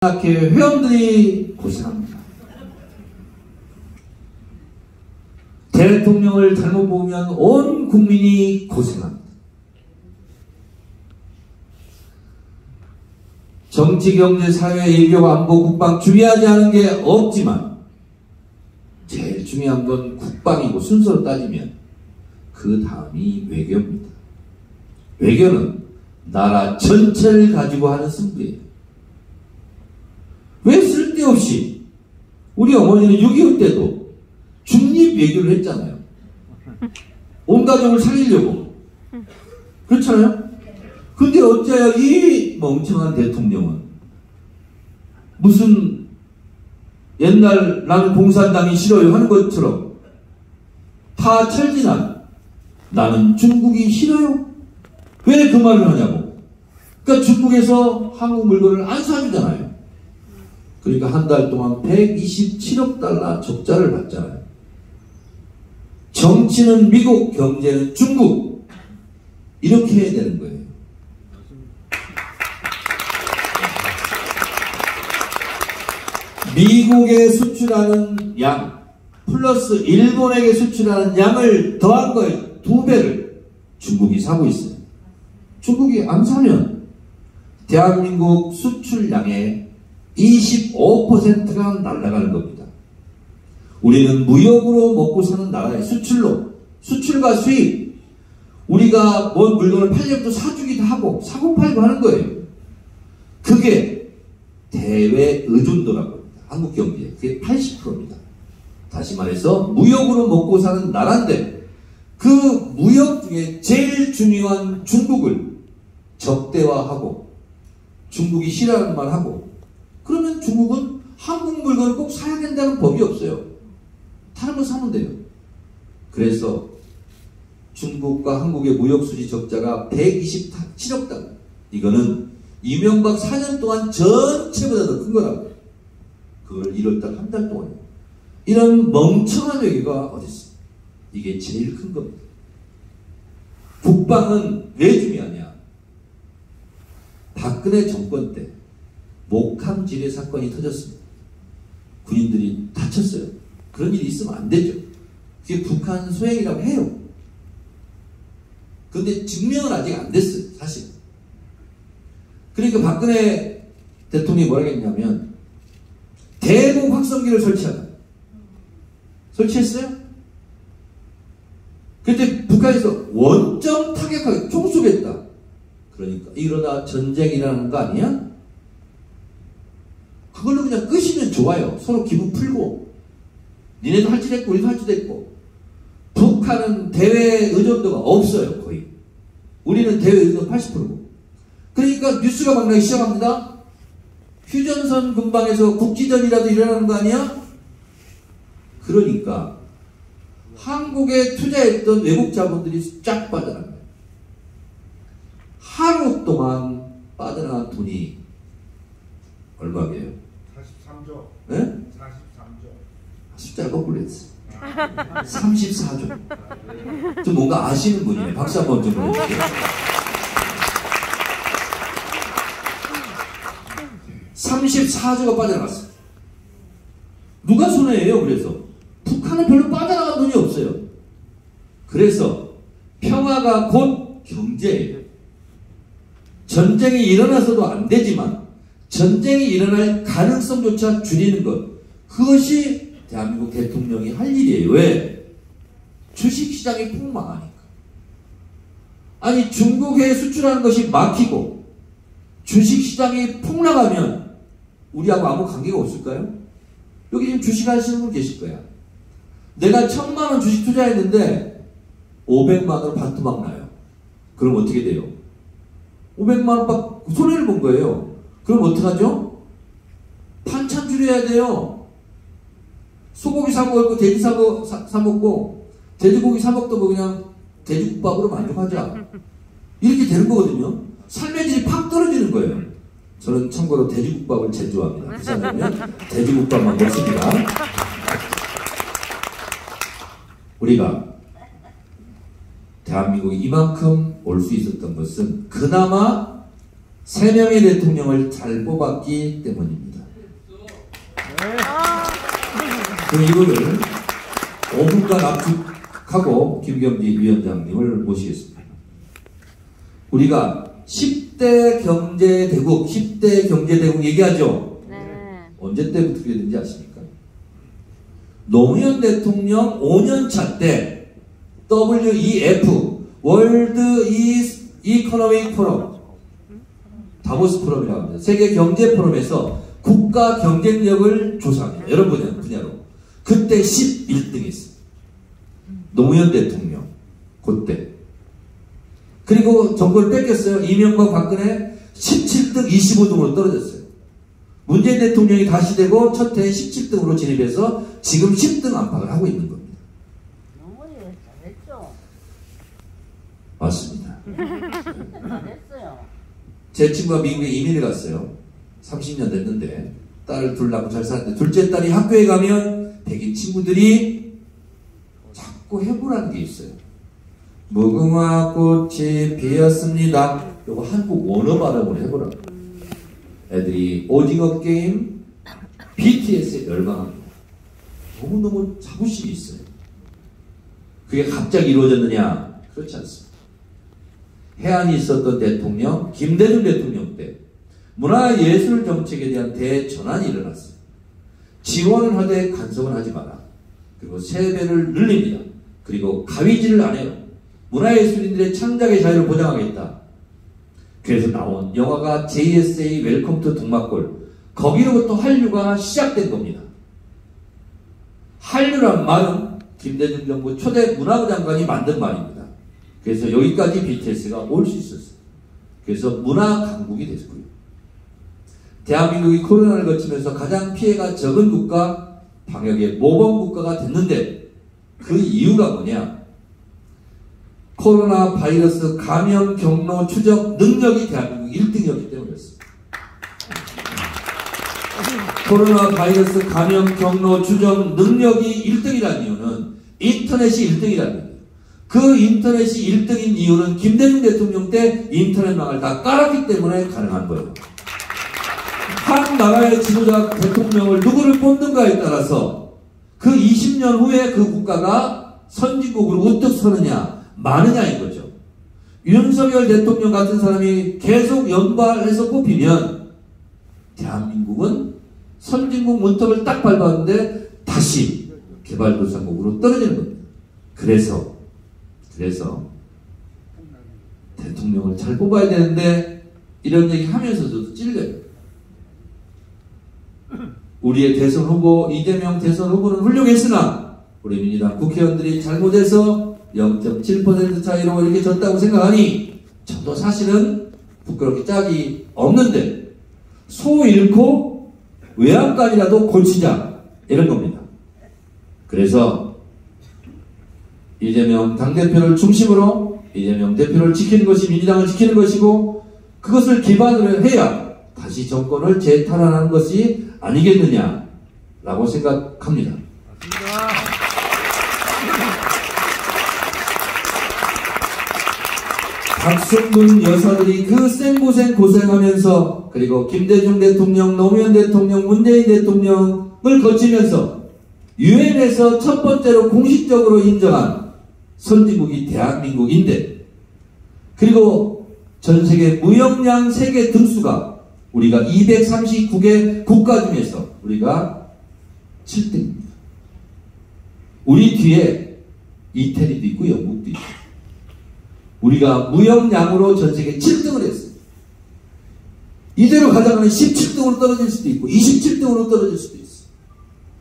학회 회원들이 고생합니다. 대통령을 잘못 보면 온 국민이 고생합니다. 정치, 경제, 사회, 외교, 안보, 국방 중요하지 않은 게 없지만 제일 중요한 건 국방이고 순서로 따지면 그 다음이 외교입니다. 외교는 나라 전체를 가지고 하는 승부예요. 왜 쓸데없이 우리 어머니는 6.25 때도 중립 외교를 했잖아요. 온 가족을 살리려고. 그렇잖아요? 근데 어째요 이 멍청한 대통령은 무슨 옛날 나는 공산당이 싫어요 하는 것처럼 다 철진한 나는 중국이 싫어요? 왜 그 말을 하냐고. 그러니까 중국에서 한국 물건을 안 사주잖아요. 그러니까 한 달 동안 127억 달러 적자를 받잖아요. 정치는 미국, 경제는 중국. 이렇게 해야 되는 거예요. 미국에 수출하는 양 플러스 일본에게 수출하는 양을 더한 거예요. 2배를 중국이 사고 있어요. 중국이 안 사면 대한민국 수출량의 25%가 날아가는 겁니다. 우리는 무역으로 먹고 사는 나라의 수출로, 수출과 수입, 우리가 뭔 물건을 팔려도 사주기도 하고 사고 팔고 하는 거예요. 그게 대외 의존도라고 합니다. 한국 경제 그게 80%입니다. 다시 말해서 무역으로 먹고 사는 나라인데 그 무역 중에 제일 중요한 중국을 적대화하고 중국이 싫어하는 말 하고 그러면 중국은 한국 물건을 꼭 사야 된다는 법이 없어요. 다른 거 사면 돼요. 그래서 중국과 한국의 무역수지 적자가 127억 달러. 이거는 이명박 4년 동안 전체보다 더 큰 거라고. 그걸 1월달 한 달 동안에. 이런 멍청한 외교가 어딨어. 이게 제일 큰 겁니다. 국방은 왜 중요하냐. 박근혜 정권 때 목함 지뢰 사건이 터졌습니다. 군인들이 다쳤어요. 그런 일이 있으면 안 되죠. 그게 북한 소행이라고 해요. 그런데 증명은 아직 안 됐어요. 사실. 그러니까 박근혜 대통령이 뭐라고 했냐면 대공 확성기를 설치하다. 설치했어요? 그때 북한에서 원점 타격하게 총 쏘겠다. 그러니까 이러다 전쟁이라는 거 아니야? 그걸로 그냥 끄시면 좋아요. 서로 기분 풀고 니네도 할 짓 했고 우리도 할 짓 했고. 북한은 대외 의존도가 없어요. 거의. 우리는 대외 의존도 80%고. 그러니까 뉴스가 막 나기 시작합니다. 휴전선 근방에서 국지전이라도 일어나는 거 아니야? 그러니까 한국에 투자했던 외국 자본들이 쫙 빠져나가요. 하루 동안 빠져나간 돈이 얼마게요? 43조. 네? 43조. 숫자를 거꾸로 했어. 34조. 좀 뭔가 아시는 분이네. 박수 한번 좀 보여주세요. 34조가 빠져나갔어요. 누가 손해예요? 그래서 북한은 별로 빠져나간 돈이 없어요. 그래서 평화가 곧 경제예요. 전쟁이 일어나서도 안 되지만 전쟁이 일어날 가능성조차 줄이는 것, 그것이 대한민국 대통령이 할 일이에요. 왜? 주식시장이 폭망하니까. 아니 중국에 수출하는 것이 막히고 주식시장이 폭락하면 우리하고 아무 관계가 없을까요? 여기 지금 주식하시는 분 계실 거야. 내가 1,000만원 주식 투자했는데 500만원으로 반토막 나요. 그럼 어떻게 돼요? 500만원 손해를 본 거예요. 그럼 어떡하죠? 반찬 줄여야 돼요. 소고기 사 먹고 돼지 사 먹고 돼지고기 사 먹도 그냥 돼지국밥으로 만족하자. 이렇게 되는 거거든요. 삶의 질이 팍 떨어지는 거예요. 저는 참고로 돼지국밥을 제일 좋아합니다. 부산 가면 돼지국밥만 먹습니다. 우리가 대한민국이 이만큼 올 수 있었던 것은 그나마 3명의 대통령을 잘 뽑았기 때문입니다. 그 이유를 5분간 압축하고 김경지 위원장님을 모시겠습니다. 우리가 10대 경제대국, 10대 경제대국 얘기하죠? 네. 언제 때부터 그게 된지 아십니까? 노무현 대통령 5년차 때 WEF, 월드 이코노믹 포럼, 다보스 포럼이라고 합니다. 세계 경제 포럼에서 국가 경쟁력을 조사합니다. 여러 분야로. 그때 11등 했어요. 노무현 대통령. 그때. 그리고 정권을 뺏겼어요. 이명박 박근혜 17등 25등으로 떨어졌어요. 문재인 대통령이 다시 되고 첫 해에 17등으로 진입해서 지금 10등 안팎을 하고 있는 겁니다. 너무 잘했죠. 맞습니다. 잘했어요. 제 친구가 미국에 이민을 갔어요. 30년 됐는데 딸 둘 낳고 잘 사는데 둘째 딸이 학교에 가면 백인 친구들이 자꾸 해보라는 게 있어요. 무궁화 꽃이 피었습니다. 이거 한국 원어 발음으로 해보라고. 애들이 오징어 게임, BTS에 열광합니다. 너무너무 자부심이 있어요. 그게 갑자기 이루어졌느냐? 그렇지 않습니다. 해안이 있었던 대통령, 김대중 대통령 때 문화예술 정책에 대한 대전환이 일어났어요. 지원을 하되 간섭을 하지 마라. 그리고 세배를 늘립니다. 그리고 가위질을 안 해요. 문화예술인들의 창작의 자유를 보장하겠다. 그래서 나온 영화가 JSA 웰컴 투 동막골. 거기로부터 한류가 시작된 겁니다. 한류란 말은 김대중 정부 초대 문화부 장관이 만든 말입니다. 그래서 여기까지 BTS가 올 수 있었어요. 그래서 문화 강국이 됐고요. 대한민국이 코로나를 거치면서 가장 피해가 적은 국가, 방역의 모범 국가가 됐는데 그 이유가 뭐냐? 코로나 바이러스 감염 경로 추적 능력이 대한민국 1등이었기 때문이었습니다. 코로나 바이러스 감염 경로 추적 능력이 1등이라는 이유는 인터넷이 1등이라는 거예요. 그 인터넷이 1등인 이유는 김대중 대통령 때 인터넷망을 다 깔았기 때문에 가능한 거예요. 한 나라의 지도자 대통령을 누구를 뽑는가에 따라서 그 20년 후에 그 국가가 선진국으로 우뚝 서느냐 마느냐인 거죠. 윤석열 대통령 같은 사람이 계속 연발해서 뽑히면 대한민국은 선진국 문턱을 딱 밟았는데 다시 개발도상국으로 떨어지는 겁니다. 그래서 대통령을 잘 뽑아야 되는데 이런 얘기 하면서도 찔려요. 우리의 대선 후보 이재명 대선 후보는 훌륭했으나 우리 민주당 국회의원들이 잘못해서 0.7% 차이로 이렇게 졌다고 생각하니 저도 사실은 부끄럽게 짝이 없는데 소 잃고 외양간이라도 고치자 이런 겁니다. 그래서 이재명 당대표를 중심으로 이재명 대표를 지키는 것이 민주당을 지키는 것이고 그것을 기반으로 해야 다시 정권을 재탈환하는 것이 아니겠느냐라고 생각합니다. 박순근 여사들이 그 생고생 고생하면서 그리고 김대중 대통령, 노무현 대통령, 문재인 대통령을 거치면서 유엔에서 첫 번째로 공식적으로 인정한 선진국이 대한민국인데 그리고 전세계 무역량 세계 등수가 우리가 239개 국가 중에서 우리가 7등입니다. 우리 뒤에 이태리도 있고 영국도 있고 우리가 무역량으로 전세계 7등을 했어요. 이대로 가다가는 17등으로 떨어질 수도 있고 27등으로 떨어질 수도 있어요.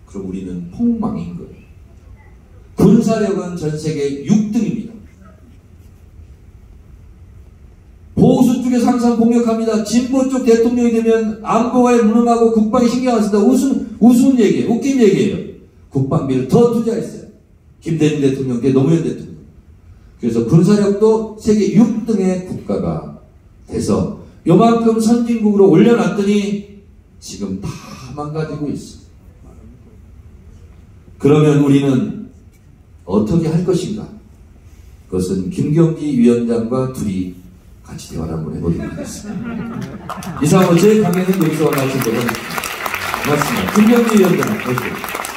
그럼 우리는 폭망인 거예요. 군사력은 전세계 6등입니다. 보수 쪽에서 항상 공격합니다. 진보 쪽 대통령이 되면 안보가에 무능하고 국방에 신경 안 쓴다. 우스운 얘기예요. 웃긴 얘기예요. 국방비를 더 투자했어요. 김대중 대통령 때 노무현 대통령. 그래서 군사력도 세계 6등의 국가가 돼서 요만큼 선진국으로 올려놨더니 지금 다 망가지고 있어요. 그러면 우리는 어떻게 할 것인가? 그것은 김경지 위원장과 둘이 같이 대화를 한번 해보도록 하겠습니다. 이상으로 제 강의는 여기서 마치도록 하겠습니다. 고맙습니다. 김병기 위원장, 모시고.